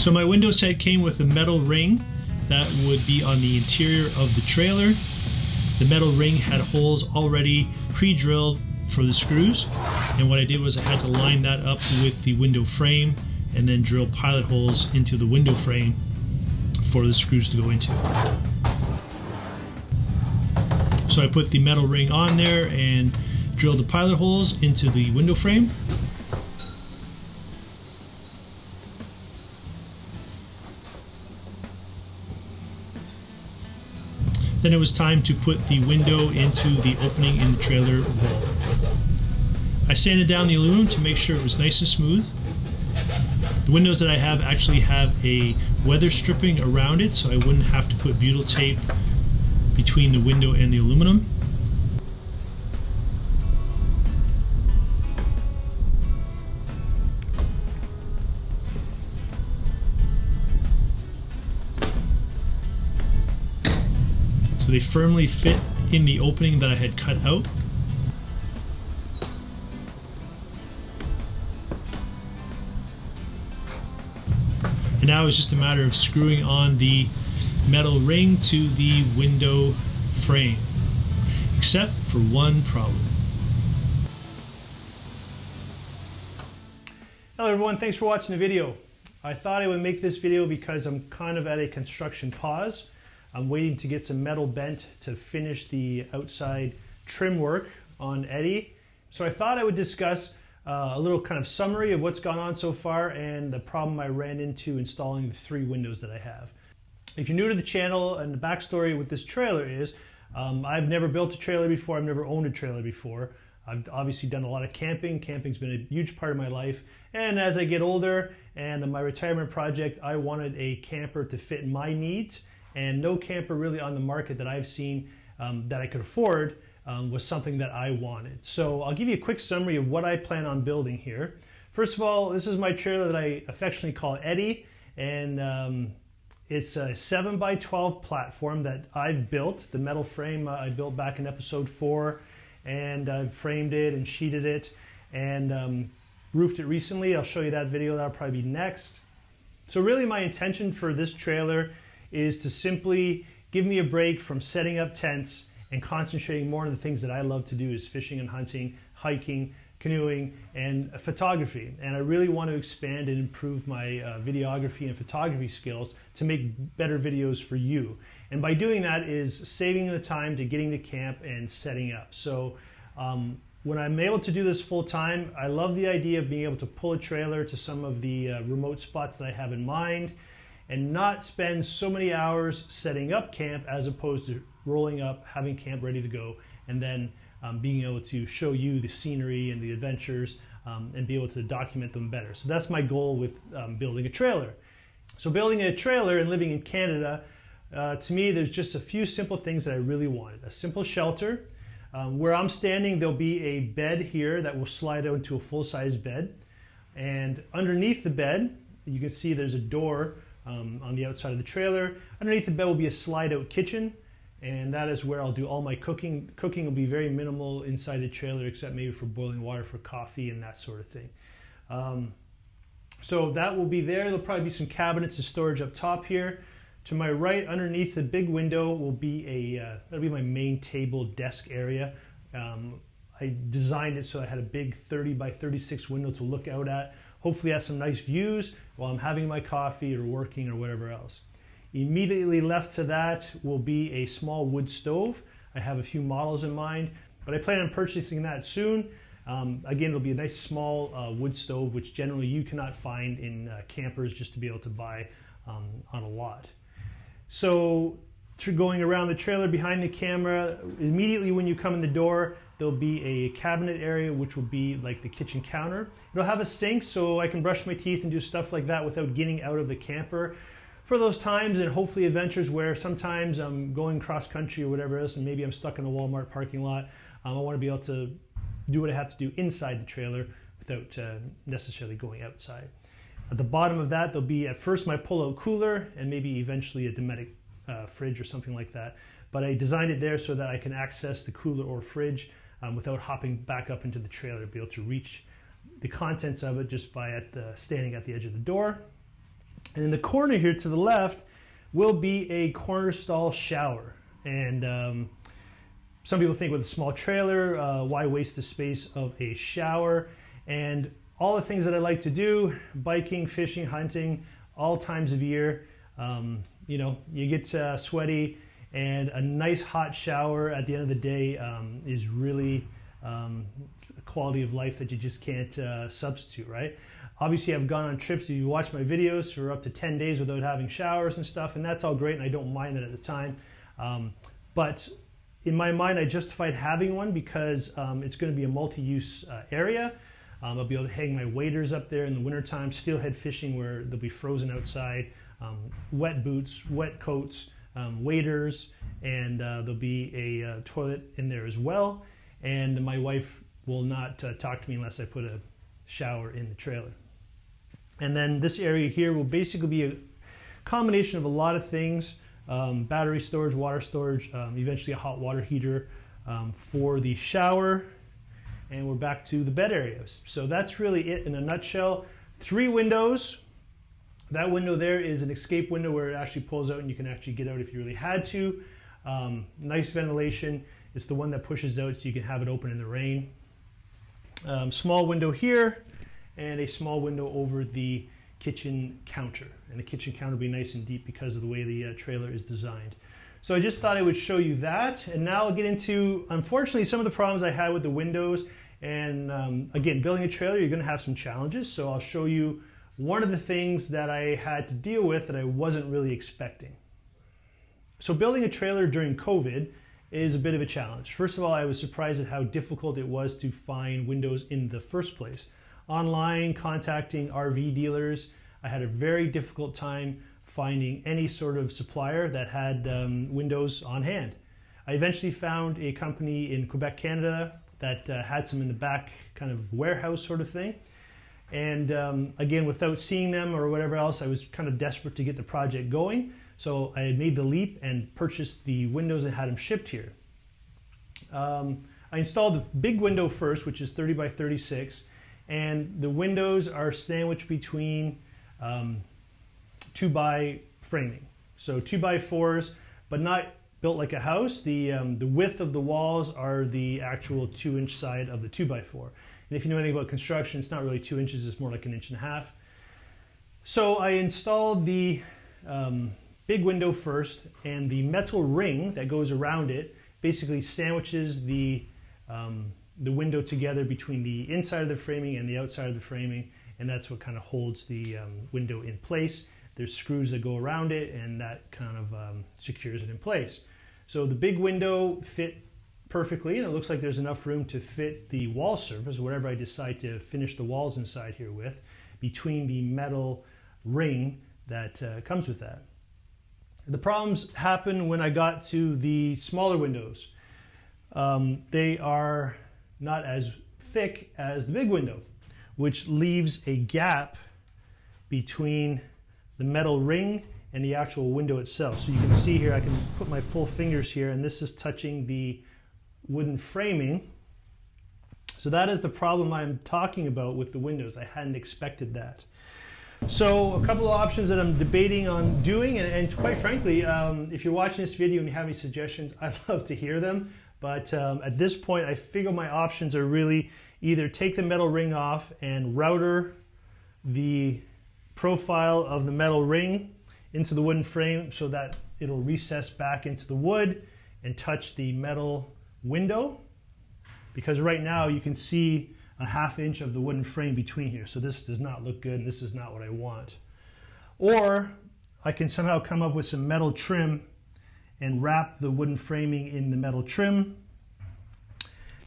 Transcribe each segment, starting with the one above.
So my window set came with a metal ring that would be on the interior of the trailer. The metal ring had holes already pre-drilled for the screws, and what I did was I had to line that up with the window frame and then drill pilot holes into the window frame for the screws to go into. So I put the metal ring on there and drilled the pilot holes into the window frame. Then it was time to put the window into the opening in the trailer wall. I sanded down the aluminum to make sure it was nice and smooth. The windows that I have actually have a weather stripping around it, so I wouldn't have to put butyl tape between the window and the aluminum. So they firmly fit in the opening that I had cut out. And now it's just a matter of screwing on the metal ring to the window frame, except for one problem. Hello everyone, thanks for watching the video. I thought I would make this video because I'm kind of at a construction pause. I'm waiting to get some metal bent to finish the outside trim work on Eddie. So I thought I would discuss a little kind of summary of what's gone on so far and the problem I ran into installing the 3 windows that I have. If you're new to the channel, and the backstory with this trailer is, I've never built a trailer before, I've never owned a trailer before. I've obviously done a lot of camping. Camping's been a huge part of my life. And as I get older and in my retirement project, I wanted a camper to fit my needs. And no camper really on the market that I've seen that I could afford was something that I wanted. So I'll give you a quick summary of what I plan on building here. First of all, this is my trailer that I affectionately call Eddie, and it's a 7x12 platform that I've built. The metal frame I built back in episode 4, and I've framed it and sheeted it and roofed it recently. I'll show you that video. That'll probably be next. So really my intention for this trailer is to simply give me a break from setting up tents and concentrating more on the things that I love to do, is fishing and hunting, hiking, canoeing, and photography. And I really want to expand and improve my videography and photography skills to make better videos for you. And by doing that is saving the time to getting to camp and setting up. So when I'm able to do this full time, I love the idea of being able to pull a trailer to some of the remote spots that I have in mind, and not spend so many hours setting up camp as opposed to rolling up, having camp ready to go, and then being able to show you the scenery and the adventures and be able to document them better. So that's my goal with building a trailer. So building a trailer and living in Canada, to me, there's just a few simple things that I really wanted. A simple shelter. Where I'm standing, there'll be a bed here that will slide out into a full-size bed. And underneath the bed, you can see there's a door on the outside of the trailer. Underneath the bed will be a slide-out kitchen, and that is where I'll do all my cooking. Cooking will be very minimal inside the trailer, except maybe for boiling water for coffee and that sort of thing. So that will be there. There'll probably be some cabinets and storage up top here. To my right, underneath the big window, will be that'll be my main table desk area. I designed it so I had a big 30x36 window to look out at. Hopefully has some nice views while I'm having my coffee or working or whatever else. Immediately left to that will be a small wood stove. I have a few models in mind, but I plan on purchasing that soon. Again, it'll be a nice small wood stove, which generally you cannot find in campers just to be able to buy on a lot. So going around the trailer behind the camera, immediately when you come in the door, there'll be a cabinet area, which will be like the kitchen counter. It'll have a sink so I can brush my teeth and do stuff like that without getting out of the camper. For those times and hopefully adventures where sometimes I'm going cross country or whatever else, and maybe I'm stuck in a Walmart parking lot, I want to be able to do what I have to do inside the trailer without necessarily going outside. At the bottom of that, there'll be at first my pull-out cooler and maybe eventually a Dometic fridge or something like that. But I designed it there so that I can access the cooler or fridge without hopping back up into the trailer, be able to reach the contents of it just by standing at the edge of the door. And in the corner here to the left will be a corner stall shower. And some people think with a small trailer, why waste the space of a shower? And all the things that I like to do, biking, fishing, hunting, all times of year, you know, you get sweaty, and a nice hot shower at the end of the day is really a quality of life that you just can't substitute, right? Obviously, I've gone on trips, if you watch my videos, for up to 10 days without having showers and stuff, and that's all great, and I don't mind that at the time. But in my mind, I justified having one because it's going to be a multi-use area. I'll be able to hang my waders up there in the wintertime, steelhead fishing where they'll be frozen outside, wet boots, wet coats, waders, and there'll be a toilet in there as well. And my wife will not talk to me unless I put a shower in the trailer. And then this area here will basically be a combination of a lot of things, battery storage, water storage, eventually a hot water heater for the shower. And we're back to the bed areas. So that's really it in a nutshell. 3 windows. That window there is an escape window where it actually pulls out and you can actually get out if you really had to. Nice ventilation. It's the one that pushes out so you can have it open in the rain. Small window here and a small window over the kitchen counter. And the kitchen counter will be nice and deep because of the way the trailer is designed. So I just thought I would show you that. And now I'll get into, unfortunately, some of the problems I had with the windows. And again, building a trailer, you're going to have some challenges. So I'll show you one of the things that I had to deal with that I wasn't really expecting. So building a trailer during COVID is a bit of a challenge. First of all, I was surprised at how difficult it was to find windows in the first place. Online, contacting RV dealers, I had a very difficult time finding any sort of supplier that had windows on hand. I eventually found a company in Quebec, Canada that had some in the back kind of warehouse sort of thing. And again, without seeing them or whatever else, I was kind of desperate to get the project going. So I made the leap and purchased the windows and had them shipped here. I installed the big window first, which is 30 by 36. And the windows are sandwiched between 2x framing. So 2x4s, but not built like a house. The width of the walls are the actual 2-inch side of the 2x4. And if you know anything about construction, it's not really 2 inches, it's more like 1.5 inches. So I installed the big window first, and the metal ring that goes around it basically sandwiches the window together between the inside of the framing and the outside of the framing, and that's what kind of holds the window in place. There's screws that go around it, and that kind of secures it in place. So the big window fit perfectly, and it looks like there's enough room to fit the wall surface, whatever I decide to finish the walls inside here with, between the metal ring that comes with that. The problems happen when I got to the smaller windows. They are not as thick as the big window, which leaves a gap between the metal ring and the actual window itself. So you can see here, I can put my full fingers here, and this is touching the wooden framing. So that is the problem I'm talking about with the windows. I hadn't expected that. So a couple of options that I'm debating on doing, and quite frankly, if you're watching this video and you have any suggestions, I'd love to hear them. But at this point, I figure my options are really either take the metal ring off and router the profile of the metal ring into the wooden frame so that it'll recess back into the wood and touch the metal window. Because right now you can see a 1/2 inch of the wooden frame between here. So this does not look good, and this is not what I want. Or I can somehow come up with some metal trim and wrap the wooden framing in the metal trim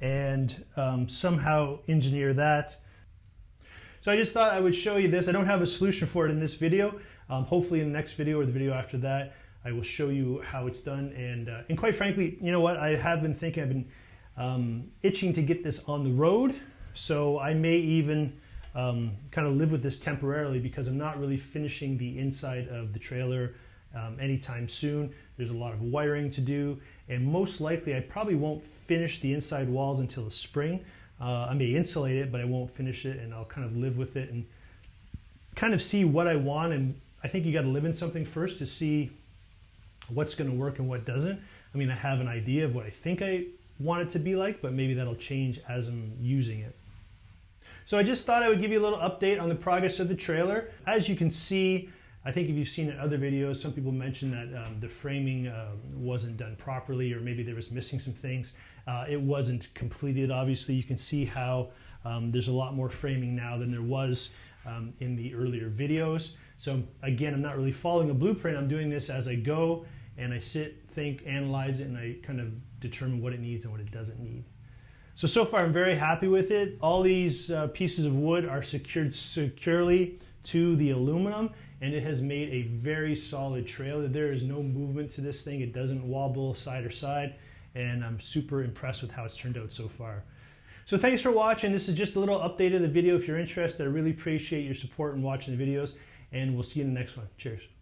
and somehow engineer that. So I just thought I would show you this. I don't have a solution for it in this video. Hopefully in the next video or the video after that, I will show you how it's done. And quite frankly, you know what? I have been thinking, I've been itching to get this on the road. So I may even kind of live with this temporarily because I'm not really finishing the inside of the trailer anytime soon. There's a lot of wiring to do, and most likely I probably won't finish the inside walls until the spring. I may insulate it, but I won't finish it, and I'll kind of live with it and kind of see what I want and I think you got to live in something first to see what's going to work and what doesn't. I mean, I have an idea of what I think I want it to be like, but maybe that'll change as I'm using it. So I just thought I would give you a little update on the progress of the trailer. As you can see, I think if you've seen in other videos, some people mentioned that the framing wasn't done properly, or maybe there was missing some things. It wasn't completed, obviously. You can see how there's a lot more framing now than there was in the earlier videos. So again, I'm not really following a blueprint. I'm doing this as I go, and I sit, think, analyze it, and I kind of determine what it needs and what it doesn't need. So far I'm very happy with it. All these pieces of wood are secured securely to the aluminum, and it has made a very solid trailer. There is no movement to this thing. It doesn't wobble side or side, and I'm super impressed with how it's turned out so far. So thanks for watching. This is just a little update of the video. If you're interested, I really appreciate your support in watching the videos, and we'll see you in the next one. Cheers.